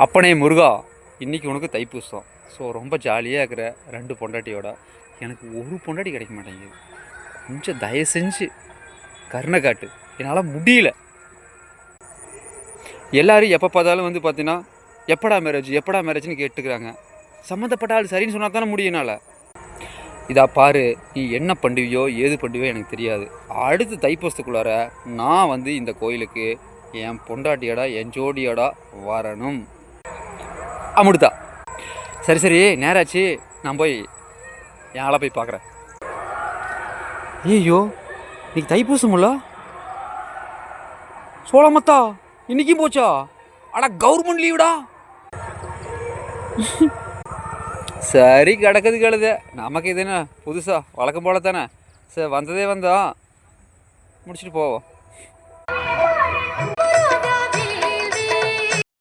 அப்பனே முருகா, இன்றைக்கி உனக்கு தைப்பூசம். ஸோ ரொம்ப ஜாலியாக இருக்கிற 2 பொண்டாட்டியோட எனக்கு ஒரு பொண்டாட்டி கிடைக்க மாட்டேங்குது. கொஞ்சம் தயவு செஞ்சு கருணை காட்டு, என்னால் முடியல. எல்லோரும் எப்போ பார்த்தாலும் வந்து பார்த்தீங்கன்னா எப்படா மேரேஜ்னு கேட்டுக்கிறாங்க. சம்மந்தப்பட்ட ஆள் சரின்னு சொன்னால் தானே முடியும் என்னால். இதா பாரு, நீ என்ன பண்ணுவியோ ஏது பண்ணுவியோ எனக்கு தெரியாது. அடுத்து தைப்பூசத்துக்குள்ளார நான் வந்து இந்த கோயிலுக்கு என் பொண்டாட்டியோட என் ஜோடியோட வரணும். அமுடுதா. சரி சரி, நேராச்சு, நான் போய் என் ஆளை போய் பார்க்குறேன். ஐயோ, இன்னைக்கு தைப்பூசமுல்ல? சோளமத்தா இன்னைக்கும் போச்சா? அட கவர்மெண்ட் லீவுடா. சரி, கிடக்குது கழுத, நமக்கு இது என்ன புதுசா, வழக்கம் போல தானே. சரி, வந்ததே வந்தோம், முடிச்சுட்டு போவோம்.